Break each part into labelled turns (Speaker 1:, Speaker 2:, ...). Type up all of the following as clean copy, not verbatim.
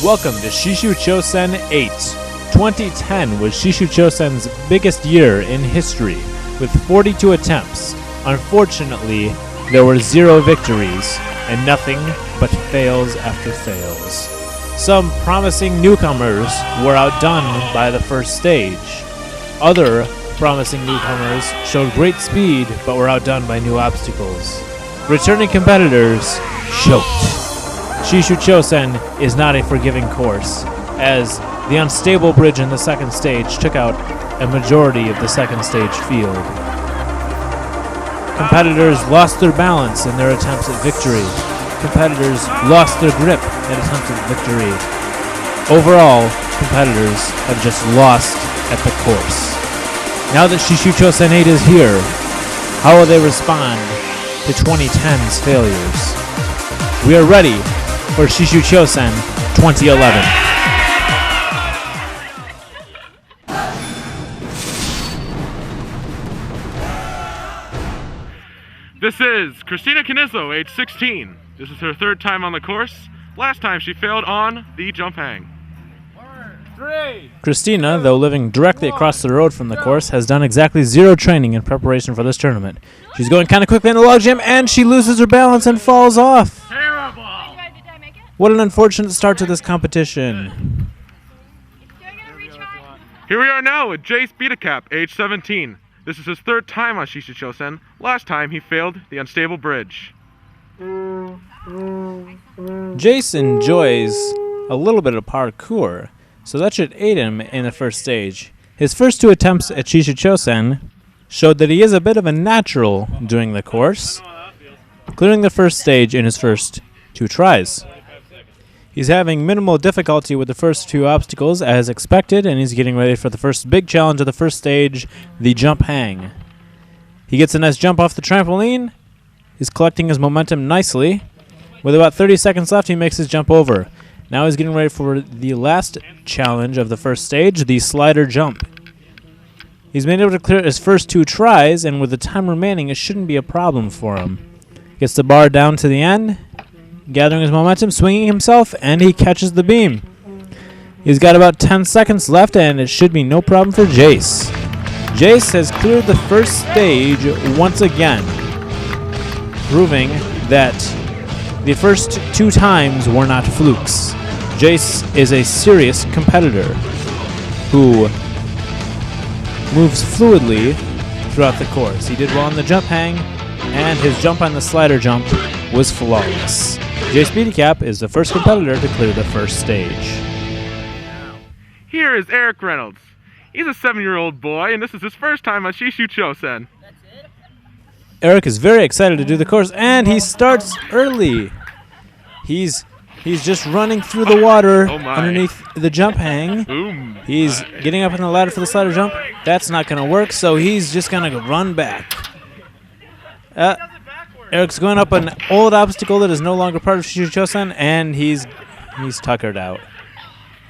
Speaker 1: Welcome to Shishou Chousen 8. 2010 was Shishou Chousen's biggest year in history, with 42 attempts. Unfortunately, there were 0 victories, and nothing but fails after fails. Some promising newcomers were outdone by the first stage. Other promising newcomers showed great speed, but were outdone by new obstacles. Returning competitors choked. Shishou Chousen is not a forgiving course, as the unstable bridge in the second stage took out a majority of the second stage field. Competitors lost their balance in their attempts at victory. Competitors lost their grip in attempts at victory. Overall, competitors have just lost at the course. Now that Shishou Chousen 8 is here, how will they respond to 2010's failures? We are ready for Shishou Chousen 2011.
Speaker 2: This is Christina Canizzo, age 16. This is her 3rd time on the course. Last time she failed on the jump hang.
Speaker 1: Christina, though living directly across the road from the course, has done exactly 0 training in preparation for this tournament. She's going kind of quickly in the log jam, and she loses her balance and falls off.
Speaker 2: Terrible!
Speaker 1: What an unfortunate start to this competition.
Speaker 2: Here we are now with Jace Beatacap, age 17. This is his 3rd time on Shishou Chousen. Last time he failed the unstable bridge.
Speaker 1: Jace enjoys a little bit of parkour, so that should aid him in the first stage. His first 2 attempts at Shishou Chousen showed that he is a bit of a natural doing the course, clearing the first stage in his first 2 tries. He's having minimal difficulty with the first 2 obstacles as expected, and he's getting ready for the first big challenge of the first stage, the jump hang. He gets a nice jump off the trampoline. He's collecting his momentum nicely. With about 30 seconds left, he makes his jump over. Now he's getting ready for the last challenge of the first stage, the slider jump. He's been able to clear his first 2 tries, and with the time remaining, it shouldn't be a problem for him. Gets the bar down to the end, gathering his momentum, swinging himself, and he catches the beam. He's got about 10 seconds left, and it should be no problem for Jace. Jace has cleared the first stage once again, proving that the first 2 times were not flukes. Jace is a serious competitor who moves fluidly throughout the course. He did well on the jump hang, and his jump on the slider jump was flawless. Jace Beatacap is the first competitor to clear the first stage.
Speaker 2: Here is Eric Reynolds. He's a 7-year-old boy, and this is his first time on Shishou Chousen.
Speaker 1: Eric is very excited to do the course, and he starts early. He's just running through the water underneath the jump hang.
Speaker 2: Boom.
Speaker 1: He's getting up on the ladder for the slider jump. That's not going to work, so he's just going to run back. Eric's going up an old obstacle that is no longer part of Shishou Chousen, and he's tuckered out.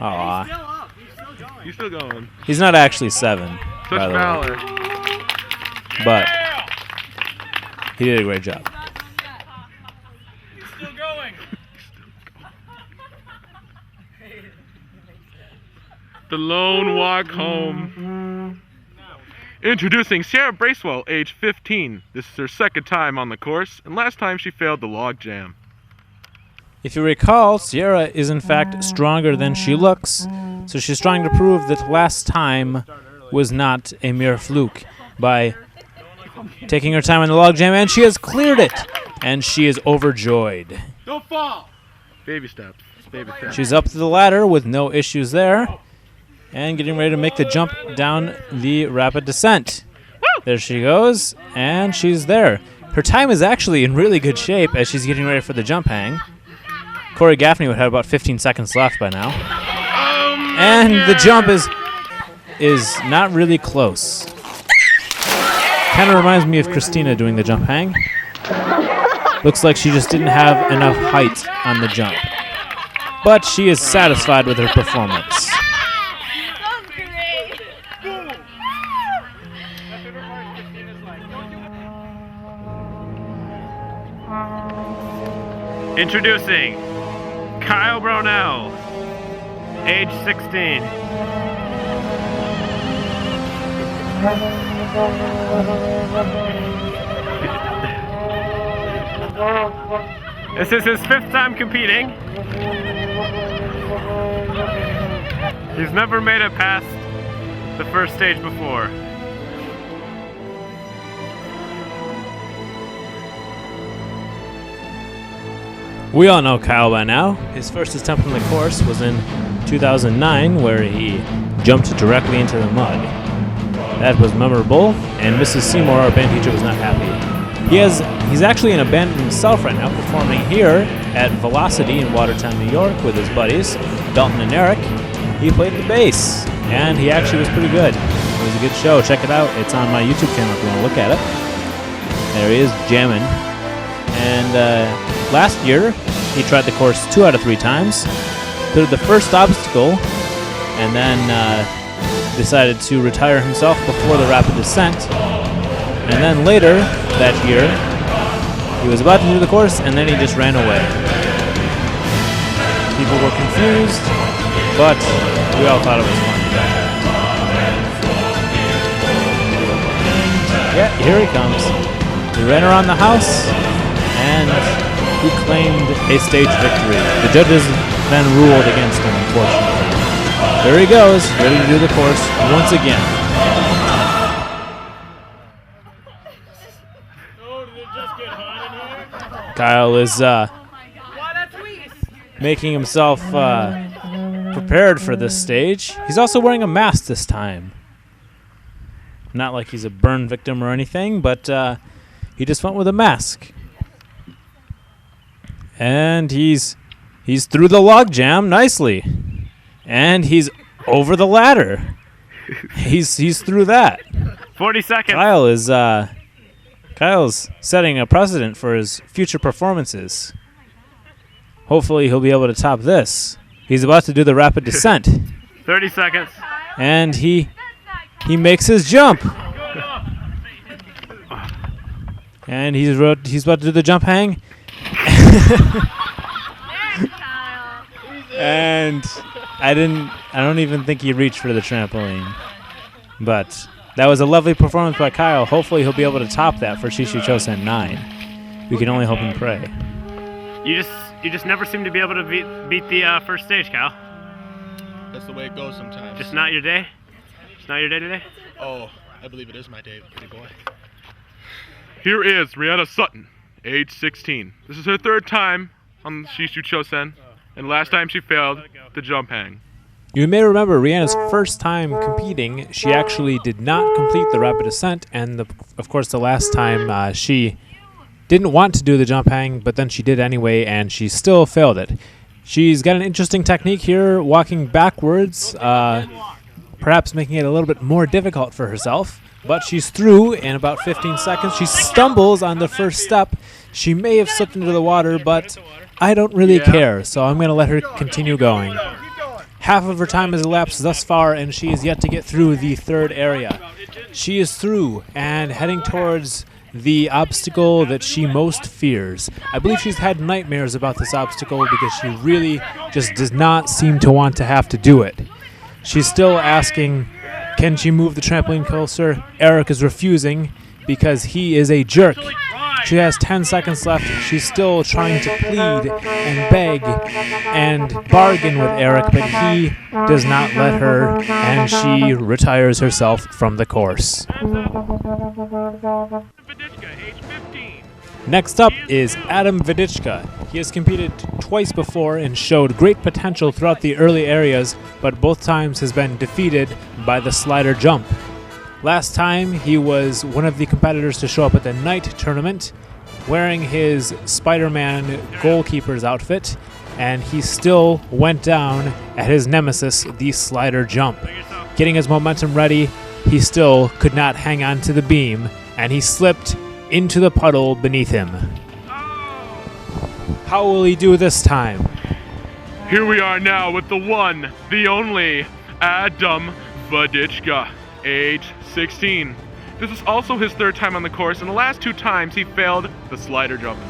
Speaker 1: Aw.
Speaker 2: He's still going.
Speaker 1: He's not actually 7,
Speaker 2: Such
Speaker 1: by the
Speaker 2: valor.
Speaker 1: way. But he did a great job.
Speaker 2: Still going. The lone walk home. Introducing Sierra Bracewell, age 15. This is her 2nd time on the course, and last time she failed the log jam.
Speaker 1: If you recall, Sierra is in fact stronger than she looks, so she's trying to prove that last time was not a mere fluke by taking her time on the log jam, and she has cleared it, and she is overjoyed.
Speaker 2: Don't fall! Baby steps. Baby steps.
Speaker 1: She's up to the ladder with no issues there, and getting ready to make the jump down the rapid descent. There she goes, and she's there. Her time is actually in really good shape as she's getting ready for the jump hang. Corey Gaffney would have about 15 seconds left by now. And the jump is not really close. Kind of reminds me of Christina doing the jump hang. Looks like she just didn't have enough height on the jump. But she is satisfied with her performance.
Speaker 2: Introducing Kyle Brownell,
Speaker 3: age 16. This is his 5th time competing. He's never made it past the first stage before.
Speaker 1: We all know Kyle by now. His first attempt on the course was in 2009, where he jumped directly into the mud. That was memorable, and Mrs. Seymour, our band teacher, was not happy. He's actually in a band himself right now, performing here at Velocity in Watertown, New York, with his buddies, Dalton and Eric. He played the bass, and he actually was pretty good. It was a good show. Check it out. It's on my YouTube channel if you want to look at it. There he is, jamming. And last year, he tried the course 2 out of 3 times, cleared the first obstacle, and then decided to retire himself before the rapid descent. And then later that year, he was about to do the course, and then he just ran away. People were confused, but we all thought it was fun. Yeah, here he comes. He ran around the house, and he claimed a stage victory. The judges then ruled against him, unfortunately. There he goes, ready to do the course once again. Kyle is making himself prepared for this stage. He's also wearing a mask this time. Not like he's a burn victim or anything, but he just went with a mask. And he's through the log jam nicely. And he's over the ladder. He's through that.
Speaker 3: 40 seconds.
Speaker 1: Kyle's setting a precedent for his future performances. Hopefully he'll be able to top this. He's about to do the rapid descent.
Speaker 3: 30 seconds.
Speaker 1: And he makes his jump. And he's about to do the jump hang. And I don't even think he reached for the trampoline. But that was a lovely performance by Kyle. Hopefully he'll be able to top that for Shishou Chousen 9. We can only hope and pray.
Speaker 3: You just never seem to be able to beat the first stage, Kyle.
Speaker 4: That's the way it goes sometimes.
Speaker 3: Just not your day? It's not your day today?
Speaker 4: Oh, I believe it is my day, pretty boy.
Speaker 2: Here is Rihanna Sutton, age 16. This is her 3rd time on Shishou Chousen, and last time she failed the jump hang.
Speaker 1: You may remember Rihanna's first time competing, she actually did not complete the rapid descent, and of course the last time she didn't want to do the jump hang, but then she did anyway, and she still failed it. She's got an interesting technique here, walking backwards, perhaps making it a little bit more difficult for herself, but she's through in about 15 seconds. She stumbles on the first step. She may have slipped into the water, but I don't really care, so I'm going to let her continue going. Half of her time has elapsed thus far, and she is yet to get through the 3rd area. She is through and heading towards the obstacle that she most fears. I believe she's had nightmares about this obstacle because she really just does not seem to want to have to do it. She's still asking, can she move the trampoline closer? Eric is refusing because he is a jerk. She has 10 seconds left. She's still trying to plead and beg and bargain with Eric, but he does not let her, and she retires herself from the course. Next up is Adam Vidichka. He has competed twice before and showed great potential throughout the early areas, but both times has been defeated by the slider jump. Last time, he was one of the competitors to show up at the night tournament wearing his Spider-Man goalkeeper's outfit, and he still went down at his nemesis, the slider jump. Getting his momentum ready, he still could not hang on to the beam, and he slipped into the puddle beneath him. How will he do this time?
Speaker 2: Here we are now with the one, the only, Adam Vidichka, age 16. This is also his 3rd time on the course, and the last 2 times he failed the slider jump.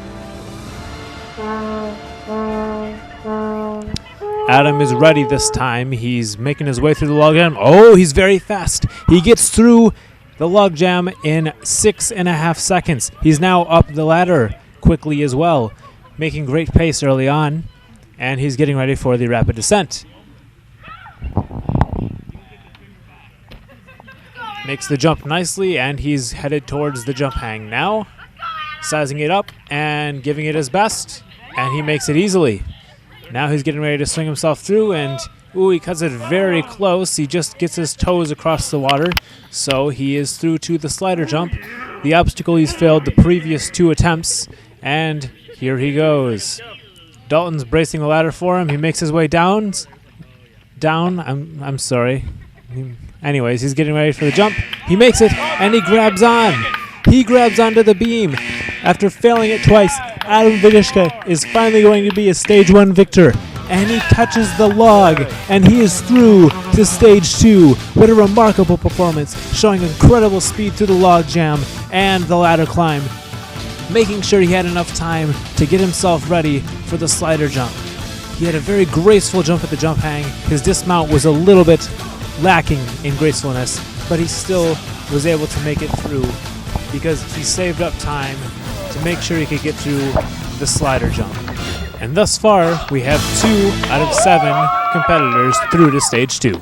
Speaker 1: Adam is ready this time. He's making his way through the logjam. Oh, he's very fast. He gets through the logjam in 6.5 seconds. He's now up the ladder quickly as well, making great pace early on, and he's getting ready for the rapid descent. Makes the jump nicely, and he's headed towards the jump hang now, sizing it up and giving it his best, and he makes it easily. Now he's getting ready to swing himself through, and ooh, he cuts it very close. He just gets his toes across the water, so he is through to the slider jump. The obstacle he's failed the previous 2 attempts, and here he goes. Dalton's bracing the ladder for him. He makes his way down. I'm sorry. Anyways, he's getting ready for the jump. He makes it, and he grabs on. He grabs onto the beam. After failing it twice, Adam Vidishka is finally going to be a Stage 1 victor. And he touches the log, and he is through to Stage 2. What a remarkable performance, showing incredible speed through the log jam and the ladder climb, making sure he had enough time to get himself ready for the slider jump. He had a very graceful jump at the jump hang. His dismount was a little bit lacking in gracefulness, but he still was able to make it through because he saved up time to make sure he could get through the slider jump. And thus far, we have 2 out of 7 competitors through to Stage 2.